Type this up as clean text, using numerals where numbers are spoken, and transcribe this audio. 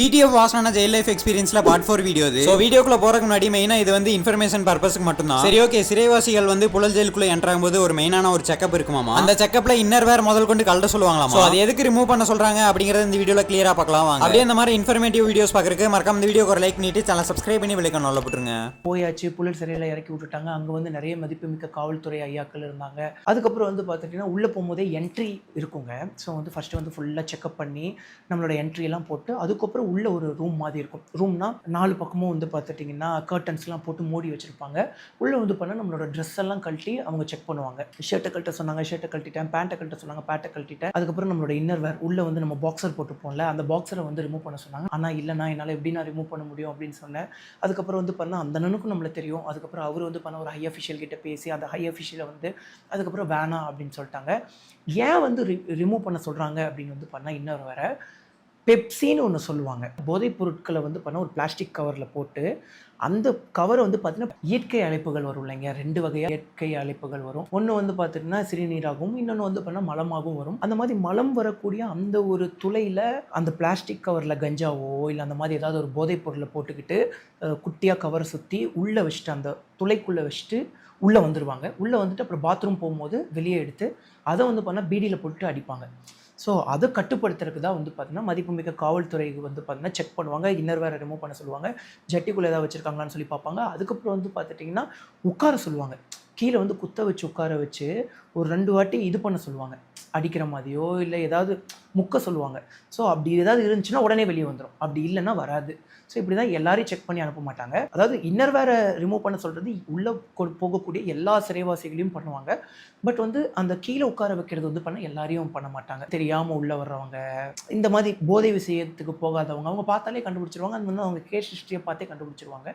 TTF வாசனான jail life எக்ஸ்பீரியன்ஸ்ல part 4 video இது. ஸோ வீடியோக்குள்ள போறதுக்கு முன்னாடி மெயினா இது வந்து இன்ஃபர்மேஷன் பர்பஸ்க்கு மட்டும் தான். சரி ஓகே, சிறைவாசிகள் வந்து புழல் ஜெயிலுக்குள்ள என்டர் ஆகும்போது ஒரு மெயினான ஒரு செக்அப் இருக்குமாமா. அந்த செக்அப்ல இன்னர் வேர் முதல் கொண்டு கலட்ட சொல்லுவாங்களாமா. ஸோ அது எதுக்கு ரிமூவ் பண்ண சொல்றாங்க அப்படிங்கறது இந்த வீடியோல கிளியரா பார்க்கலாம் வாங்க. அப்படியே இந்த மாதிரி இன்ஃபர்மேட்டிவ் வீடியோஸ் பார்க்கறதுக்கு மறக்காம இந்த வீடியோக்கு ஒரு லைக் பண்ணிட்டு சேனல் சப்ஸ்கிரைப் பண்ணி விலைக்கு நல்லா போட்டுருங்க. போயாச்சு, புழல் சிறையில் இறக்கி விட்டுட்டாங்க. அங்கே வந்து நிறைய மதிப்புமிக்க காவல்துறை ஐயாக்கள் இருந்தாங்க. அதுக்கப்புறம் வந்து பார்த்துட்டிங்கன்னா உள்ளே போகும்போதே என்ட்ரி இருக்குங்க. ஸோ வந்து ஃபஸ்ட்டு வந்து ஃபுல்லாக செக்அப் பண்ணி நம்மளோட என்ட்ரியெல்லாம் போட்டு அதுக்கப்புறம் உள்ள ஒரு ரூம் மாதிரி இருக்கும். ரூம்னா 4 பக்கமும் வந்து பார்த்துட்டிங்கன்னா கர்டன்ஸ்லாம் போட்டு மூடி வச்சுருப்பாங்க. உள்ளே வந்து பண்ணால் நம்மளோட ட்ரெஸ் எல்லாம் கழட்டி அவங்க செக் பண்ணுவாங்க. ஷர்ட்டை கழட்ட சொன்னாங்க, ஷர்ட்டை கழட்டிட்டேன். பேண்ட்டை கழட்ட சொன்னாங்க, பேண்ட்டை கழட்டிட்டேன். அதுக்கப்புறம் நம்மளோட இன்னர் வேர் உள்ளே வந்து நம்ம பாக்ஸர் போட்டுப்போம்ல, அந்த பாக்ஸரை வந்து ரிமூவ் பண்ண சொன்னாங்க. ஆனால் இல்லைனா என்னால் எப்படி நான் ரிமூவ் பண்ண முடியும் அப்படின்னு சொன்னேன். அதுக்கப்புறம் வந்து பண்ணால் அந்த அண்ணனுக்கும் நம்மளை தெரியும். அதுக்கப்புறம் அவர் வந்து பண்ண ஒரு ஹை அஃபிஷியல் கிட்ட பேசி அந்த ஹை அஃபிஷியலை வந்து அதுக்கப்புறம் வேணாம் அப்படின்னு சொல்லிட்டாங்க. ஏன் வந்து ரிமூவ் பண்ண சொல்கிறாங்க அப்படின்னு வந்து பண்ணால் இன்னொரு வேற பெப்சின்னு ஒன்று சொல்லுவாங்க. போதைப் பொருட்களை வந்து பண்ண ஒரு பிளாஸ்டிக் கவரில் போட்டு அந்த கவரை வந்து பார்த்தீங்கன்னா இயற்கை அழைப்புகள் வரும் இல்லைங்க. 2 வகையாக இயற்கை அழைப்புகள் வரும். ஒன்று வந்து பார்த்தீங்கன்னா சிறுநீராகவும், இன்னொன்று வந்து பண்ணால் மலமாகவும் வரும். அந்த மாதிரி மலம் வரக்கூடிய அந்த ஒரு துளையில் அந்த பிளாஸ்டிக் கவரில் கஞ்சாவோ இல்லை அந்த மாதிரி ஏதாவது ஒரு போதைப் பொருளை போட்டுக்கிட்டு குட்டியாக கவரை சுற்றி உள்ளே வச்சுட்டு அந்த துளைக்குள்ளே வச்சுட்டு உள்ளே வந்துடுவாங்க. உள்ளே வந்துட்டு அப்புறம் பாத்ரூம் போகும்போது வெளியே எடுத்து அதை வந்து பண்ணால் பீடியில் போட்டு அடிப்பாங்க. ஸோ அதை கட்டுப்படுத்துறதுக்கு தான் வந்து பார்த்தீங்கன்னா மதிப்புமிக்க காவல்துறைக்கு வந்து பார்த்தீங்கன்னா செக் பண்ணுவாங்க. இன்னர் வேறு ரிமூவ் பண்ண சொல்லுவாங்க. ஜட்டிக்குள்ளே ஏதாவது வச்சுருக்காங்களான்னு சொல்லி பார்ப்பாங்க. அதுக்கப்புறம் வந்து பார்த்துட்டிங்கன்னா உட்கார சொல்லுவாங்க. கீழே வந்து குத்த வச்சு உட்கார வச்சு ஒரு 2 வாட்டி இது பண்ண சொல்லுவாங்க. அடிக்கிற மாதிரியோ இல்லை ஏதாவது முக்க சொல்லுவாங்க. ஸோ அப்படி ஏதாவது இருந்துச்சுன்னா உடனே வெளியே வந்துடும். அப்படி இல்லைன்னா வராது. ஸோ இப்படி தான் எல்லாரையும் செக் பண்ணி அனுப்ப மாட்டாங்க. அதாவது இன்னர் வேறு ரிமூவ் பண்ண சொல்கிறது உள்ளே போகக்கூடிய எல்லா சிறைவாசிகளையும் பண்ணுவாங்க. பட் வந்து அந்த கீழே உட்கார வைக்கிறது வந்து பண்ண எல்லாரையும் பண்ண மாட்டாங்க. தெரியாமல் உள்ளே வர்றவங்க, இந்த மாதிரி போதை விஷயத்துக்கு போகாதவங்க அவங்க பார்த்தாலே கண்டுபிடிச்சிருவாங்க. அது வந்து அவங்க கேஸ் ஹிஸ்ட்ரியை பார்த்தே கண்டுபிடிச்சிருவாங்க.